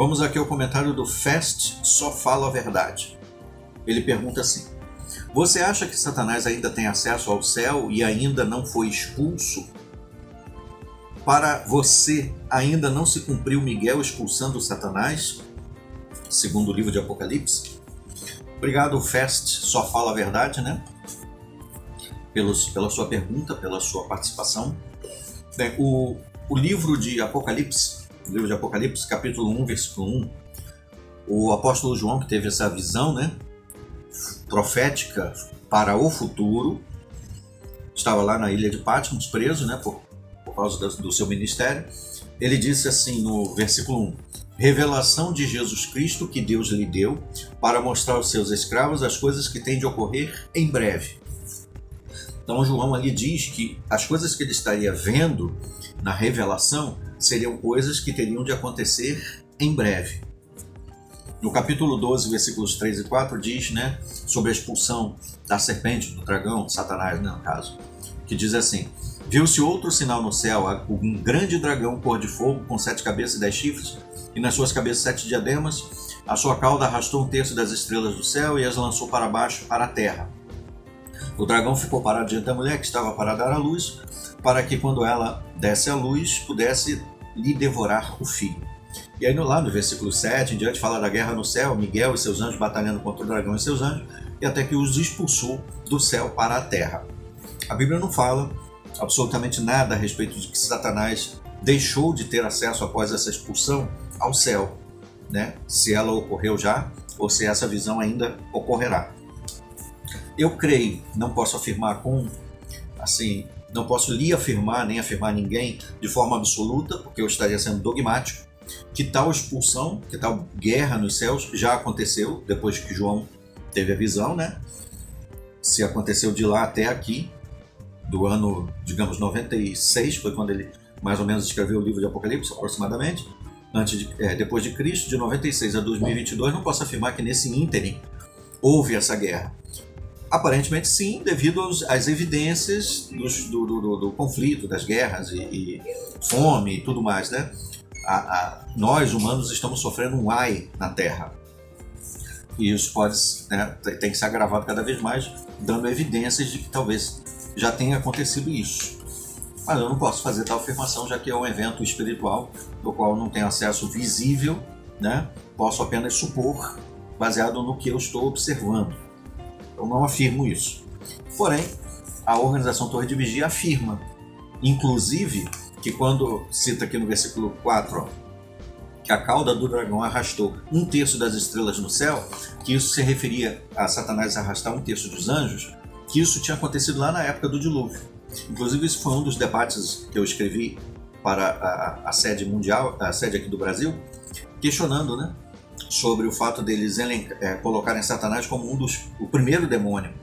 Vamos aqui ao comentário do Fast Só Fala a Verdade. Ele pergunta assim: você acha que Satanás ainda tem acesso ao céu e ainda não foi expulso? Para você, ainda não se cumpriu Miguel expulsando Satanás? Segundo o livro de Apocalipse. Obrigado, Fast Só Fala a Verdade, né? Pela sua pergunta, pela sua participação. Bem, o livro de Apocalipse, capítulo 1, versículo 1, o apóstolo João, que teve essa visão, né, profética para o futuro, estava lá na ilha de Patmos, preso, né, por causa do seu ministério. Ele disse assim no versículo 1: revelação de Jesus Cristo que Deus lhe deu para mostrar aos seus escravos as coisas que têm de ocorrer em breve. Então João ali diz que as coisas que ele estaria vendo na revelação seriam coisas que teriam de acontecer em breve. No capítulo 12, versículos 3 e 4 diz, né, sobre a expulsão da serpente, do dragão, Satanás, né, no caso, que diz assim: viu-se outro sinal no céu, um grande dragão cor de fogo, com 7 cabeças e 10 chifres, e nas suas cabeças 7 diademas. A sua cauda arrastou 1/3 das estrelas do céu e as lançou para baixo, para a terra. O dragão ficou parado diante da mulher, que estava para dar à luz, para que quando ela desse à luz, pudesse lhe devorar o filho. E aí lá no versículo 7 em diante fala da guerra no céu, Miguel e seus anjos batalhando contra o dragão e seus anjos, e até que os expulsou do céu para a terra. A Bíblia não fala absolutamente nada a respeito de que Satanás deixou de ter acesso após essa expulsão ao céu, né? Se ela ocorreu já ou se essa visão ainda ocorrerá. Eu creio, não posso afirmar não posso lhe afirmar nem afirmar ninguém de forma absoluta, porque eu estaria sendo dogmático, que tal expulsão, que tal guerra nos céus já aconteceu depois que João teve a visão, né? Se aconteceu de lá até aqui, do ano, digamos, 96, foi quando ele mais ou menos escreveu o livro de Apocalipse, aproximadamente, depois de Cristo, de 96 a 2022, não posso afirmar que nesse ínterim houve essa guerra. Aparentemente sim, devido às evidências do conflito, das guerras e fome e tudo mais, né? Nós, humanos, estamos sofrendo um ai na Terra. E isso tem que ser agravado cada vez mais, dando evidências de que talvez já tenha acontecido isso. Mas eu não posso fazer tal afirmação, já que é um evento espiritual do qual não tenho acesso visível, né? Posso apenas supor, baseado no que eu estou observando. Eu não afirmo isso. Porém, a organização Torre de Vigia afirma, inclusive, que quando cita aqui no versículo 4, que a cauda do dragão arrastou 1/3 das estrelas no céu, que isso se referia a Satanás arrastar 1/3 dos anjos, que isso tinha acontecido lá na época do dilúvio. Inclusive, isso foi um dos debates que eu escrevi para a sede mundial, a sede aqui do Brasil, questionando, né, sobre o fato deles colocarem Satanás como o primeiro demônio,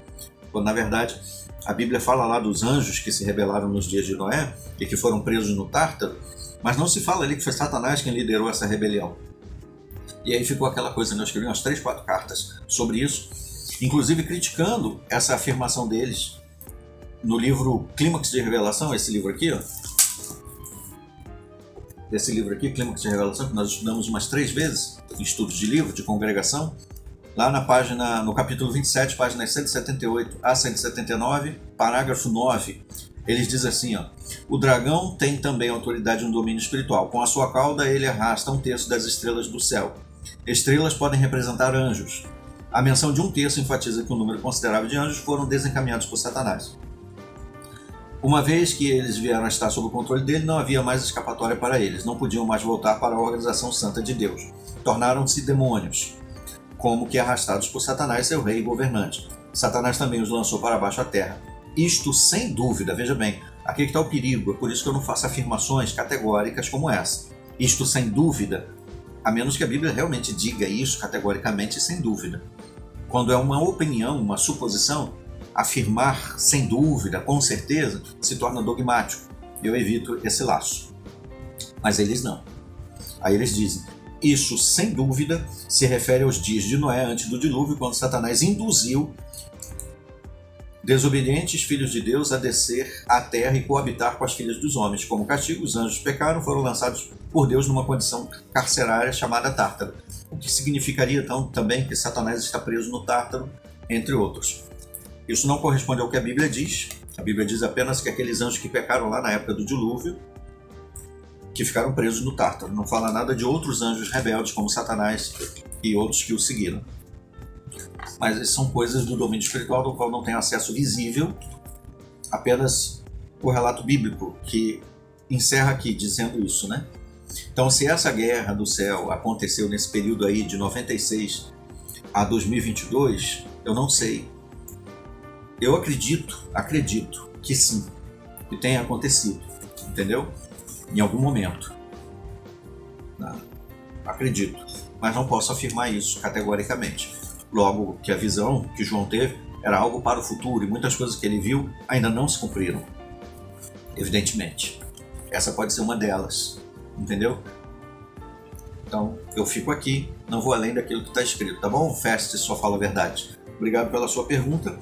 quando na verdade a Bíblia fala lá dos anjos que se rebelaram nos dias de Noé e que foram presos no Tártaro, mas não se fala ali que foi Satanás quem liderou essa rebelião. E aí ficou aquela coisa, né? Eu escrevi umas 3, 4 cartas sobre isso, inclusive criticando essa afirmação deles no livro Clímax de Revelação, esse livro aqui, ó. Esse livro aqui, Clímax de Revelação, que nós estudamos umas 3 vezes em estudos de livro, de congregação, lá no capítulo 27, páginas 178 a 179, parágrafo 9, eles dizem assim, ó: o dragão tem também autoridade no domínio espiritual. Com a sua cauda ele arrasta 1/3 das estrelas do céu. Estrelas podem representar anjos. A menção de 1/3 enfatiza que um número considerável de anjos foram desencaminhados por Satanás. Uma vez que eles vieram a estar sob o controle dele, não havia mais escapatória para eles. Não podiam mais voltar para a organização santa de Deus. Tornaram-se demônios, como que arrastados por Satanás, seu rei e governante. Satanás também os lançou para baixo a terra. Isto, sem dúvida, veja bem, aqui está o perigo, é por isso que eu não faço afirmações categóricas como essa. Isto, sem dúvida, a menos que a Bíblia realmente diga isso categoricamente, sem dúvida. Quando é uma opinião, uma suposição, afirmar sem dúvida, com certeza, se torna dogmático. Eu evito esse laço. Mas eles não. Aí eles dizem: isso, sem dúvida, se refere aos dias de Noé antes do dilúvio, quando Satanás induziu desobedientes filhos de Deus a descer à terra e coabitar com as filhas dos homens. Como castigo, os anjos pecaram, foram lançados por Deus numa condição carcerária chamada Tártaro, o que significaria então também que Satanás está preso no Tártaro, entre outros. Isso não corresponde ao que a Bíblia diz. A Bíblia diz apenas que aqueles anjos que pecaram lá na época do dilúvio, que ficaram presos no Tártaro. Não fala nada de outros anjos rebeldes como Satanás e outros que o seguiram. Mas são coisas do domínio espiritual do qual não tem acesso visível, apenas o relato bíblico que encerra aqui dizendo isso, né? Então, se essa guerra do céu aconteceu nesse período aí de 96 a 2022, eu não sei. Eu acredito que sim, que tenha acontecido, entendeu? Em algum momento. Não, acredito, mas não posso afirmar isso categoricamente. Logo que a visão que João teve era algo para o futuro e muitas coisas que ele viu ainda não se cumpriram, evidentemente. Essa pode ser uma delas, entendeu? Então, eu fico aqui, não vou além daquilo que está escrito, tá bom? Fast só fala a verdade. Obrigado pela sua pergunta.